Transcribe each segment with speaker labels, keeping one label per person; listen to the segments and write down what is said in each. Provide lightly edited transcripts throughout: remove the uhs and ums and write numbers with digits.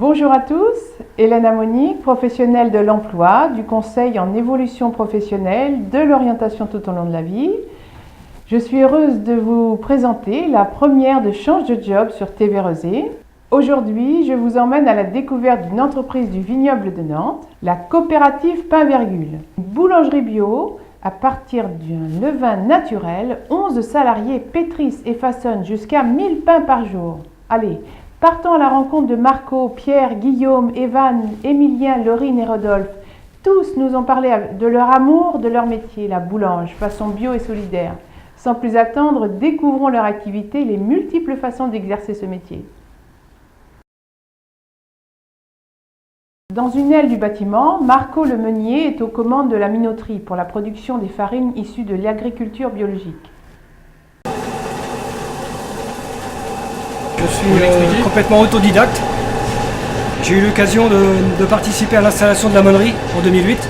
Speaker 1: Bonjour à tous, Hélène Amonique, professionnelle de l'emploi, du conseil en évolution professionnelle, de l'orientation tout au long de la vie. Je suis heureuse de vous présenter la première de Change de job sur TV Rosé. Aujourd'hui, je vous emmène à la découverte d'une entreprise du vignoble de Nantes, la coopérative Pain Virgule. Une boulangerie bio à partir d'un levain naturel, 11 salariés pétrissent et façonnent jusqu'à 1000 pains par jour. Allez, partons à la rencontre de Marco, Pierre, Guillaume, Evan, Émilien, Laurine et Rodolphe. Tous nous ont parlé de leur amour, de leur métier, la boulange, façon bio et solidaire. Sans plus attendre, découvrons leur activité et les multiples façons d'exercer ce métier. Dans une aile du bâtiment, Marco le meunier est aux commandes de la minoterie pour la production des farines issues de l'agriculture biologique.
Speaker 2: Je suis complètement autodidacte. J'ai eu l'occasion de participer à l'installation de la monnerie en 2008.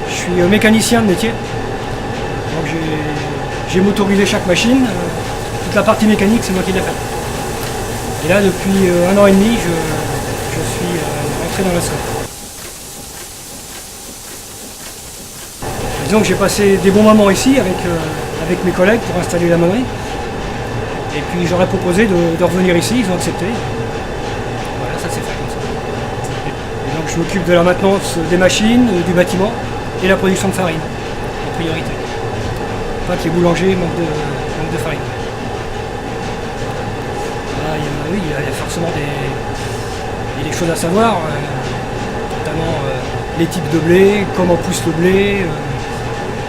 Speaker 2: Je suis mécanicien de métier. Donc j'ai motorisé chaque machine. Toute la partie mécanique, c'est moi qui l'ai faite. Et là, depuis 1 an et demi, je suis rentré dans la scope. Disons que j'ai passé des bons moments ici avec mes collègues pour installer la monnerie. Et puis j'aurais proposé de revenir ici, ils ont accepté. Voilà, ça s'est fait comme ça. Et donc je m'occupe de la maintenance des machines, du bâtiment et la production de farine, en priorité. Pas que les boulangers manquent de farine. Là, il y a forcément des choses à savoir, notamment les types de blé, comment pousse le blé,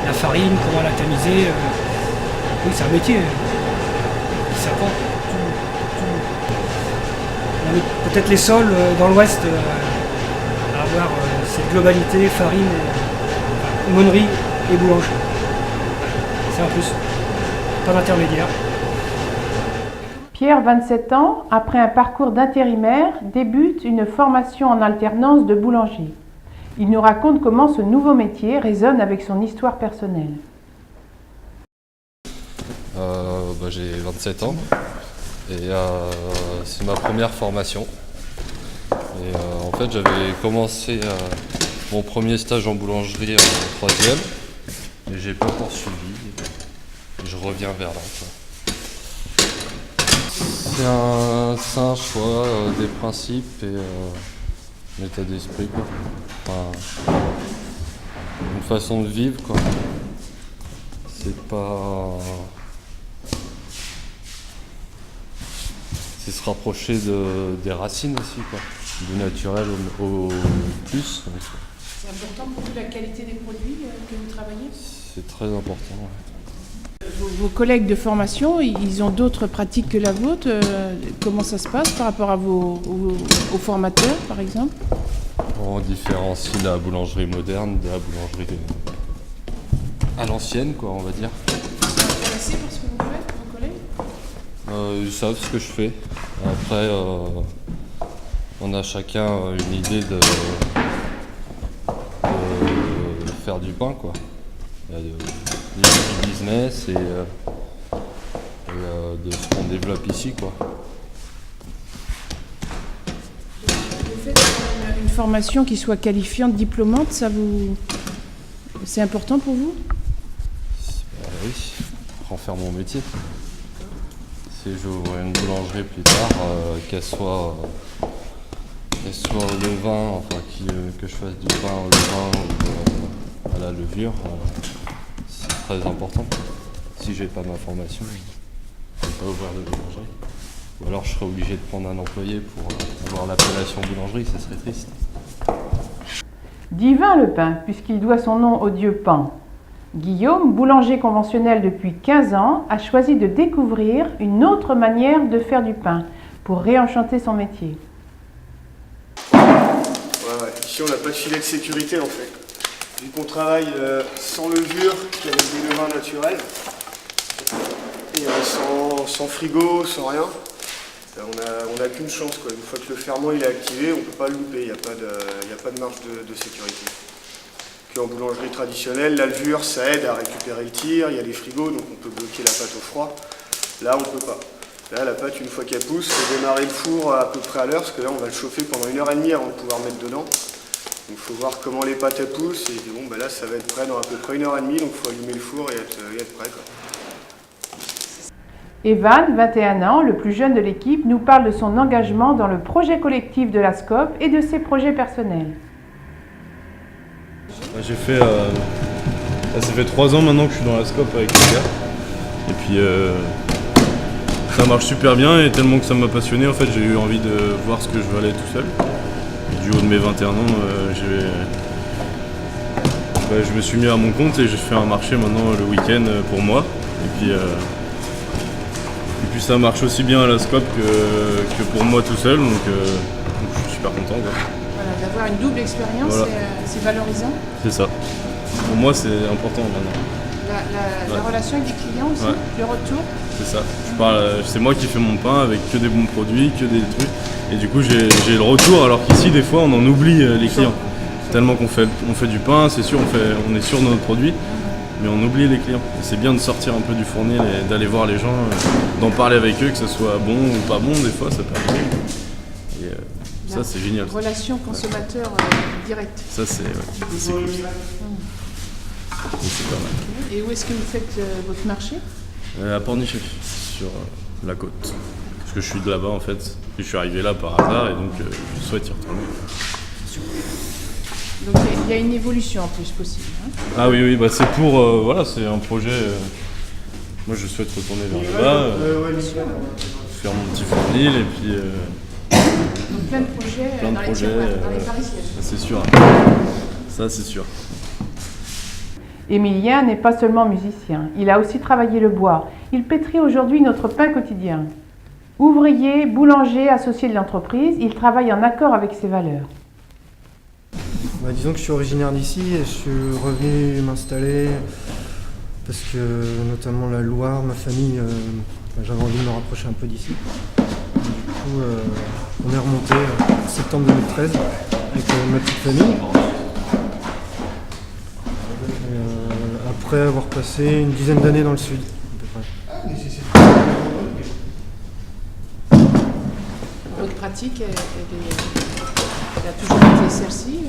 Speaker 2: la farine, comment la tamiser. Oui, c'est un métier. On a peut-être les sols dans l'ouest à avoir cette globalité farine, monnerie et boulangerie. C'est un plus, pas d'intermédiaire.
Speaker 1: Pierre, 27 ans, après un parcours d'intérimaire, débute une formation en alternance de boulanger. Il nous raconte comment ce nouveau métier résonne avec son histoire personnelle.
Speaker 3: J'ai 27 ans et c'est ma première formation. Et en fait, j'avais commencé mon premier stage en boulangerie en 3e et j'ai pas poursuivi. Je reviens vers là. C'est un choix, des principes et un état d'esprit, quoi. Enfin, une façon de vivre, quoi. C'est pas. C'est se rapprocher des racines aussi, quoi. Du naturel au plus.
Speaker 1: C'est important pour vous la qualité des produits que vous travaillez ?
Speaker 3: C'est très important, ouais.
Speaker 1: Vos collègues de formation, ils ont d'autres pratiques que la vôtre. Comment ça se passe par rapport à aux formateurs, par exemple ?
Speaker 3: On différencie la boulangerie moderne de la boulangerie à l'ancienne, quoi, on va dire.
Speaker 1: Vous êtes intéressé par ce que vous faites, vos collègues ?
Speaker 3: Ils savent ce que je fais. Après, on a chacun une idée de faire du pain, quoi. Il y a du business et de ce qu'on développe ici, quoi.
Speaker 1: Le fait d'avoir une formation qui soit qualifiante, diplômante, c'est important pour vous ?
Speaker 3: Oui, pour faire mon métier. Si j'ouvre une boulangerie plus tard, qu'elle soit au levain, enfin que je fasse du pain au levain ou à la levure, c'est très important. Si j'ai pas ma formation, je ne peux pas ouvrir de boulangerie. Ou alors je serais obligé de prendre un employé pour avoir l'appellation boulangerie, ce serait triste.
Speaker 1: Divin le pain, puisqu'il doit son nom au dieu Pan. Guillaume, boulanger conventionnel depuis 15 ans, a choisi de découvrir une autre manière de faire du pain pour réenchanter son métier.
Speaker 4: Ouais. Ici, on n'a pas de filet de sécurité en fait. Vu qu'on travaille sans levure, avec des levains naturels, et sans frigo, sans rien, on n'a qu'une chance, quoi. Une fois que le ferment il est activé, on ne peut pas le louper, il n'y a pas de marge de sécurité. En boulangerie traditionnelle, la levure, ça aide à récupérer le tir, il y a les frigos, donc on peut bloquer la pâte au froid. Là, on ne peut pas. Là, la pâte, une fois qu'elle pousse, il faut démarrer le four à peu près à l'heure, parce que là, on va le chauffer pendant 1h30 avant de pouvoir mettre dedans. Donc il faut voir comment les pâtes elles poussent, et bon, là, ça va être prêt dans à peu près 1h30, donc il faut allumer le four et être prêt, quoi.
Speaker 1: Evan, 21 ans, le plus jeune de l'équipe, nous parle de son engagement dans le projet collectif de la SCOP et de ses projets personnels.
Speaker 5: J'ai fait, ça fait 3 ans maintenant que je suis dans la SCOP avec les gars. Et puis ça marche super bien et tellement que ça m'a passionné, en fait, j'ai eu envie de voir ce que je veux aller tout seul. Et du haut de mes 21 ans, je me suis mis à mon compte et j'ai fait un marché maintenant le week-end pour moi. Et puis ça marche aussi bien à la SCOP que pour moi tout seul, donc je suis super content, quoi.
Speaker 6: Voilà, d'avoir une double expérience,
Speaker 5: Voilà.
Speaker 6: c'est valorisant.
Speaker 5: C'est ça. Pour moi, c'est important maintenant.
Speaker 6: La relation avec des clients aussi,
Speaker 5: Ouais.
Speaker 6: le retour.
Speaker 5: C'est ça. C'est moi qui fais mon pain avec que des bons produits, que des trucs. Et du coup, j'ai le retour, alors qu'ici, des fois, on en oublie les clients. Tellement qu'on fait du pain, c'est sûr, on est sûr de notre produit, mais on oublie les clients. Et c'est bien de sortir un peu du fournil et d'aller voir les gens, d'en parler avec eux, que ce soit bon ou pas bon, des fois, ça peut arriver. Et ça, c'est génial.
Speaker 6: Relation consommateur directe.
Speaker 5: Ça, c'est cool. Et c'est pas mal.
Speaker 6: Et où est-ce que vous faites votre marché?
Speaker 5: À Pornichet, sur la côte. Parce que je suis de là-bas en fait. Et je suis arrivé là par hasard et donc je souhaite y retourner.
Speaker 6: Donc il y a une évolution en plus possible. Hein.
Speaker 5: Ah oui, bah c'est pour. Voilà, c'est un projet. Moi je souhaite retourner vers là-bas, faire mon petit fournil et puis.
Speaker 6: Donc plein de projets
Speaker 5: Plein de
Speaker 6: dans
Speaker 5: projets,
Speaker 6: les tiroirs, dans les parisiennes.
Speaker 5: Ça c'est sûr. Ça c'est sûr.
Speaker 1: Émilien n'est pas seulement musicien, il a aussi travaillé le bois. Il pétrit aujourd'hui notre pain quotidien. Ouvrier, boulanger, associé de l'entreprise, il travaille en accord avec ses valeurs.
Speaker 7: Disons que je suis originaire d'ici et je suis revenu m'installer parce que notamment la Loire, ma famille, j'avais envie de me rapprocher un peu d'ici. Du coup, on est remonté en septembre 2013 avec ma petite famille. Après avoir passé une dizaine d'années dans le sud, à peu près.
Speaker 6: Votre pratique, elle a toujours été celle-ci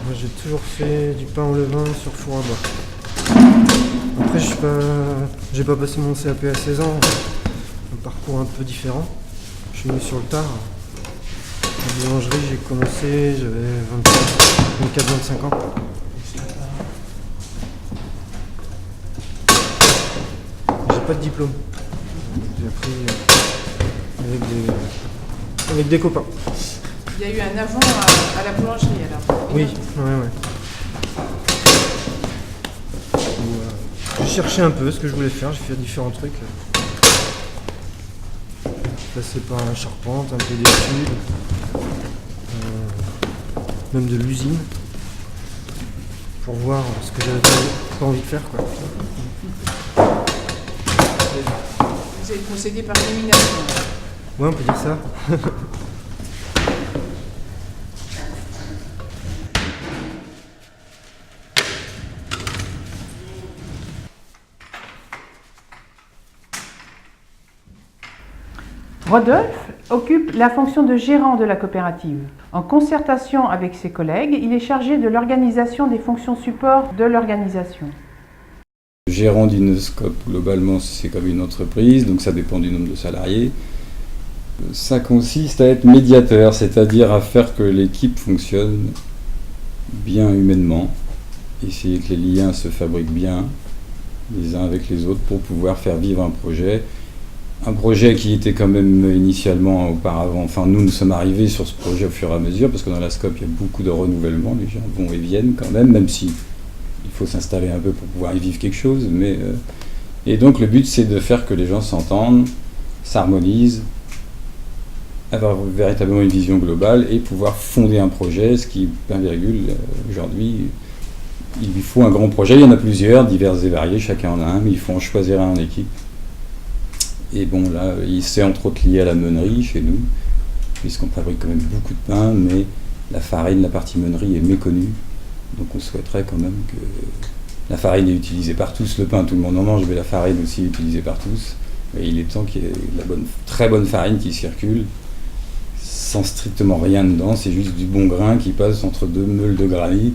Speaker 7: Moi j'ai toujours fait du pain au levain sur four à bois. Après j'ai pas passé mon CAP à 16 ans, un parcours un peu différent. Je suis venu sur le tard. La boulangerie j'ai commencé, j'avais 24-25 ans. Pas de diplôme. J'ai appris avec des copains.
Speaker 6: Il y a eu un avant à la boulangerie alors.
Speaker 7: Oui, ouais. J'ai cherché un peu ce que je voulais faire, j'ai fait différents trucs. Passé par la charpente, un peu d'études, même de l'usine, pour voir ce que j'avais pas envie de faire, quoi.
Speaker 6: Vous avez procédé par élimination.
Speaker 7: Ouais, on peut dire ça.
Speaker 1: Rodolphe occupe la fonction de gérant de la coopérative. En concertation avec ses collègues, il est chargé de l'organisation des fonctions support de l'organisation.
Speaker 8: Gérant d'une SCOP, globalement, c'est comme une entreprise, donc ça dépend du nombre de salariés. Ça consiste à être médiateur, c'est-à-dire à faire que l'équipe fonctionne bien humainement, essayer que les liens se fabriquent bien les uns avec les autres pour pouvoir faire vivre un projet. Un projet qui était quand même initialement auparavant, enfin nous sommes arrivés sur ce projet au fur et à mesure, parce que dans la SCOP il y a beaucoup de renouvellement, les gens vont et viennent quand même si il faut s'installer un peu pour pouvoir y vivre quelque chose. Et donc le but c'est de faire que les gens s'entendent, s'harmonisent, avoir véritablement une vision globale et pouvoir fonder un projet, ce qui, aujourd'hui, il lui faut un grand projet, il y en a plusieurs, divers et variés, chacun en a un, mais il faut en choisir un en équipe. Et bon là, c'est entre autres lié à la meunerie chez nous, puisqu'on fabrique quand même beaucoup de pain, mais la farine, la partie meunerie est méconnue. Donc on souhaiterait quand même que la farine est utilisée par tous, le pain tout le monde en mange, mais la farine aussi est utilisée par tous. Et il est temps qu'il y ait très bonne farine qui circule, sans strictement rien dedans, c'est juste du bon grain qui passe entre deux meules de granit.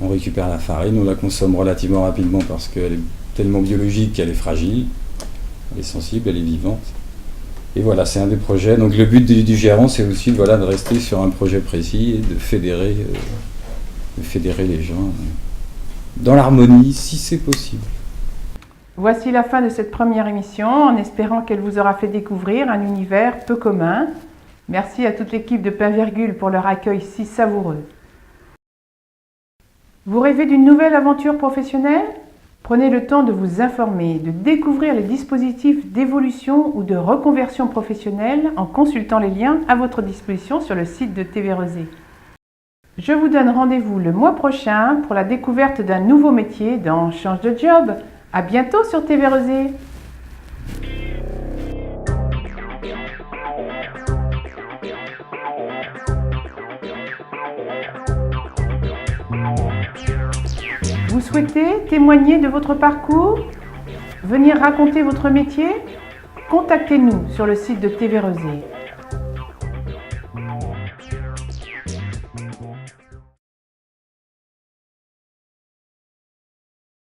Speaker 8: On récupère la farine, on la consomme relativement rapidement parce qu'elle est tellement biologique qu'elle est fragile, elle est sensible, elle est vivante. Et voilà, c'est un des projets. Donc le but du gérant, c'est aussi de rester sur un projet précis et de fédérer les gens dans l'harmonie, si c'est possible.
Speaker 1: Voici la fin de cette première émission, en espérant qu'elle vous aura fait découvrir un univers peu commun. Merci à toute l'équipe de Pain Virgule pour leur accueil si savoureux. Vous rêvez d'une nouvelle aventure professionnelle ? Prenez le temps de vous informer, de découvrir les dispositifs d'évolution ou de reconversion professionnelle en consultant les liens à votre disposition sur le site de TV Rosé. Je vous donne rendez-vous le mois prochain pour la découverte d'un nouveau métier dans Change de Job. À bientôt sur TV Rosé. Vous souhaitez témoigner de votre parcours? Venir raconter votre métier? Contactez-nous sur le site de TV Rosé.